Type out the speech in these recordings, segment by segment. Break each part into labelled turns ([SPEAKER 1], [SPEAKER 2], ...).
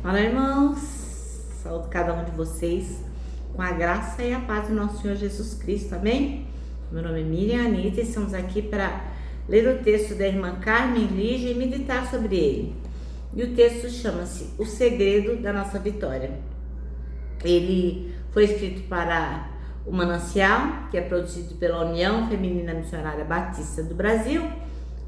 [SPEAKER 1] Olá, irmãos, saúdo cada um de vocês com a graça e a paz do nosso Senhor Jesus Cristo, amém? Meu nome é Miriam Anita e estamos aqui para ler o texto da irmã Carmen Lígia e meditar sobre ele. E o texto chama-se O Segredo da Nossa Vitória. Ele foi escrito para o Manancial, que é produzido pela União Feminina Missionária Batista do Brasil,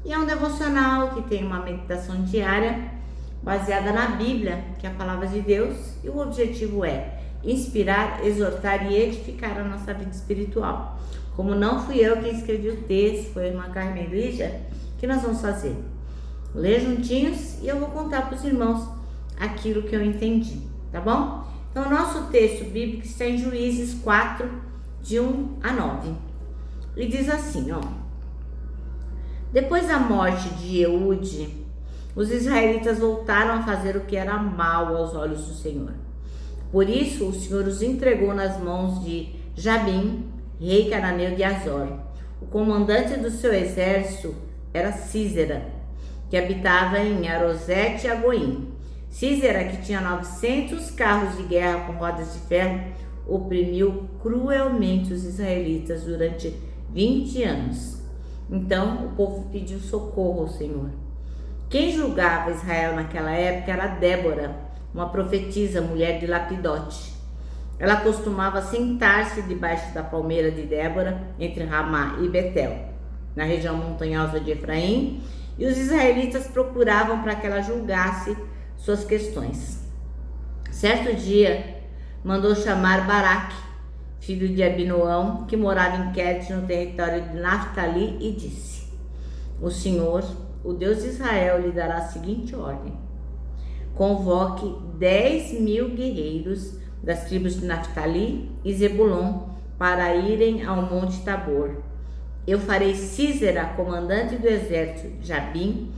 [SPEAKER 1] e é um devocional que tem uma meditação diária baseada na Bíblia, que é a palavra de Deus, e o objetivo é inspirar, exortar e edificar a nossa vida espiritual. Como não fui eu quem escrevi o texto, foi a irmã Carmen Lígia, que nós vamos fazer? Ler juntinhos e eu vou contar para os irmãos aquilo que eu entendi, tá bom? Então, o nosso texto bíblico está em Juízes 4, de 1 a 9. E diz assim, ó: Depois da morte de Eude, os israelitas voltaram a fazer o que era mal aos olhos do Senhor. Por isso, o Senhor os entregou nas mãos de Jabim, rei cananeu de Azor. O comandante do seu exército era Sísera, que habitava em Arosete e Agoim. Sísera, que tinha 900 carros de guerra com rodas de ferro, oprimiu cruelmente os israelitas durante 20 anos. Então, o povo pediu socorro ao Senhor. Quem julgava Israel naquela época era Débora, uma profetisa, mulher de Lapidote. Ela costumava sentar-se debaixo da palmeira de Débora, entre Ramá e Betel, na região montanhosa de Efraim, e os israelitas procuravam para que ela julgasse suas questões. Certo dia, mandou chamar Baraque, filho de Abinoão, que morava em Quedes, no território de Naftali, e disse: O Senhor, o Deus de Israel, lhe dará a seguinte ordem: convoque 10.000 guerreiros das tribos de Naftali e Zebulon para irem ao Monte Tabor. Eu farei Sísera, comandante do exército de Jabim,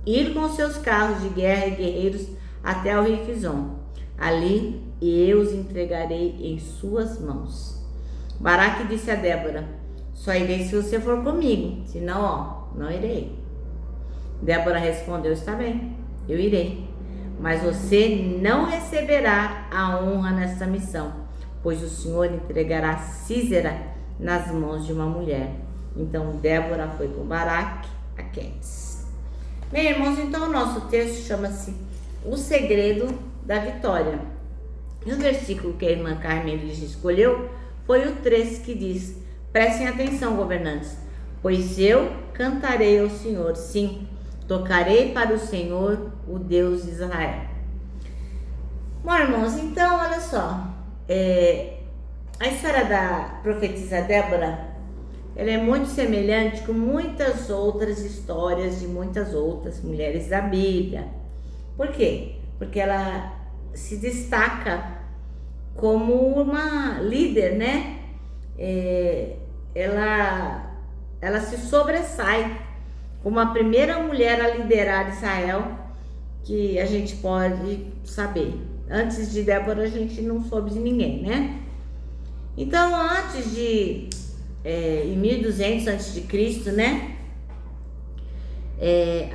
[SPEAKER 1] ir com seus carros de guerra e guerreiros até o rio Quizon. Ali eu os entregarei em suas mãos. Baraque disse a Débora: só irei se você for comigo, senão, não irei. Débora respondeu: está bem, eu irei, mas você não receberá a honra nesta missão, pois o Senhor entregará Sísera nas mãos de uma mulher. Então Débora foi com Baraque a Quedes. Bem, irmãos, então o nosso texto chama-se O Segredo da Vitória. E o versículo que a irmã Carmen Lígia escolheu foi o 3, que diz: prestem atenção, governantes, pois eu cantarei ao Senhor, sim, tocarei para o Senhor, o Deus de Israel. Bom, irmãos, então, olha só, a história da profetisa Débora, ela é muito semelhante com muitas outras histórias de muitas outras mulheres da Bíblia. Por quê? Porque ela se destaca como uma líder, né? Ela se sobressai como a primeira mulher a liderar Israel que a gente pode saber. Antes de Débora a gente não soube de ninguém, né? Então, em 1200 a.C., né?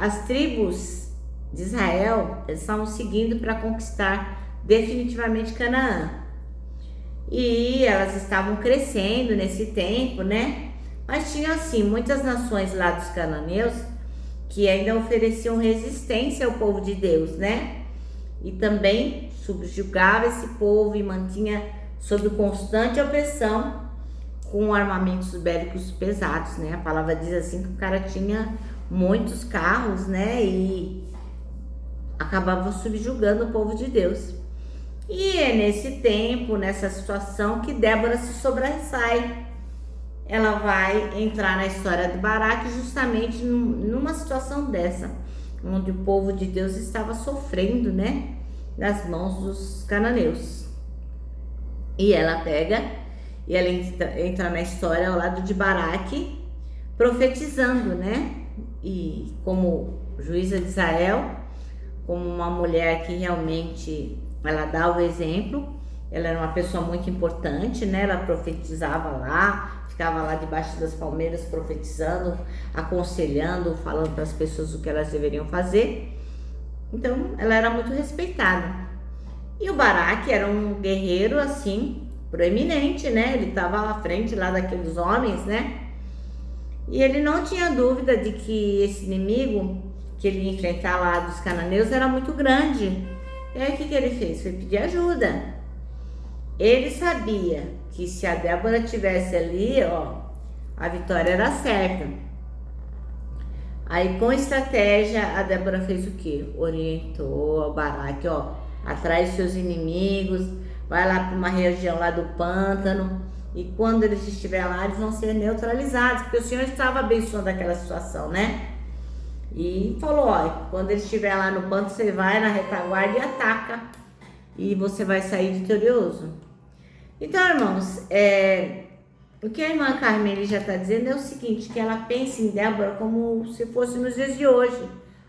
[SPEAKER 1] As tribos de Israel estavam seguindo para conquistar definitivamente Canaã. E elas estavam crescendo nesse tempo, né? Mas tinha assim muitas nações lá dos cananeus que ainda ofereciam resistência ao povo de Deus, né? E também subjugava esse povo e mantinha sob constante opressão com armamentos bélicos pesados, né? A palavra diz assim que o cara tinha muitos carros, né? E acabava subjugando o povo de Deus. E é nesse tempo, nessa situação, que Débora se sobressai. Ela vai entrar na história de Baraque justamente numa situação dessa, onde o povo de Deus estava sofrendo, né, nas mãos dos cananeus. E ela entra na história ao lado de Baraque, profetizando, né, e como juíza de Israel, como uma mulher que realmente ela dá o exemplo. Ela era uma pessoa muito importante, né? Ela profetizava lá, ficava lá debaixo das palmeiras profetizando, aconselhando, falando para as pessoas o que elas deveriam fazer. Então, ela era muito respeitada. E o Baraque era um guerreiro assim, proeminente, né? Ele estava à frente lá daqueles homens, né? E ele não tinha dúvida de que esse inimigo que ele ia enfrentar lá dos cananeus era muito grande. E aí o que ele fez? Foi pedir ajuda. Ele sabia que se a Débora tivesse ali, ó, a vitória era certa. Aí com estratégia a Débora fez o quê? Orientou o Baraque, ó, atrai seus inimigos, vai lá para uma região lá do pântano, e quando eles estiverem lá, eles vão ser neutralizados, porque o Senhor estava abençoando aquela situação, né? E falou, ó, quando eles estiverem lá no pântano, você vai na retaguarda e ataca, e você vai sair vitorioso. Então, irmãos, o que a irmã Carmen já está dizendo é o seguinte, que ela pensa em Débora como se fosse nos dias de hoje.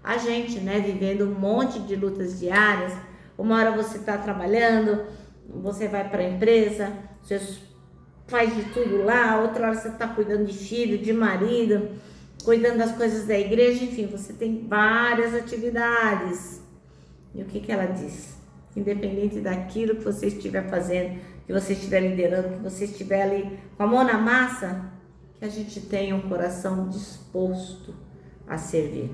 [SPEAKER 1] A gente, né, vivendo um monte de lutas diárias. Uma hora você está trabalhando, você vai para a empresa, você faz de tudo lá, outra hora você está cuidando de filho, de marido, cuidando das coisas da igreja, enfim, você tem várias atividades. E o que ela diz? Independente daquilo que você estiver fazendo, que você estiver liderando, que você estiver ali com a mão na massa, que a gente tenha um coração disposto a servir.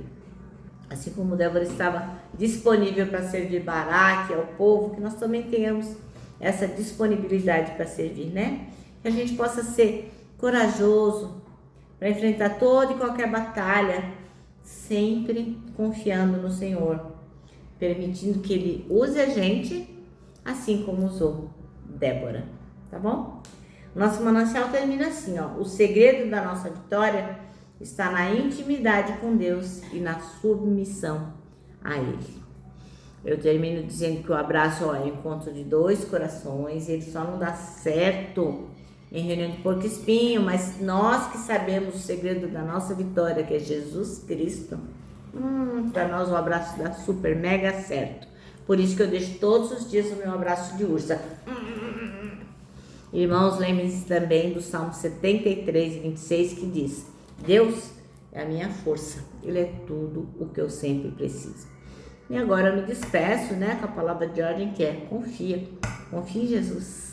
[SPEAKER 1] Assim como Débora estava disponível para servir Baraque ao povo, que nós também tenhamos essa disponibilidade para servir, né? Que a gente possa ser corajoso para enfrentar toda e qualquer batalha, sempre confiando no Senhor, permitindo que Ele use a gente, assim como usou Débora, tá bom? Nosso manancial termina assim, ó. O segredo da nossa vitória está na intimidade com Deus e na submissão a Ele. Eu termino dizendo que o abraço, ó, é o encontro de dois corações. Ele só não dá certo em reunião de porco-espinho, mas nós que sabemos o segredo da nossa vitória, que é Jesus Cristo, para nós o abraço dá super mega certo. Por isso que eu deixo todos os dias o meu abraço de ursa. Irmãos, lembrem-se também do Salmo 73, 26, que diz: Deus é a minha força, Ele é tudo o que eu sempre preciso. E agora eu me despeço, né, com a palavra de ordem que é: confia em Jesus.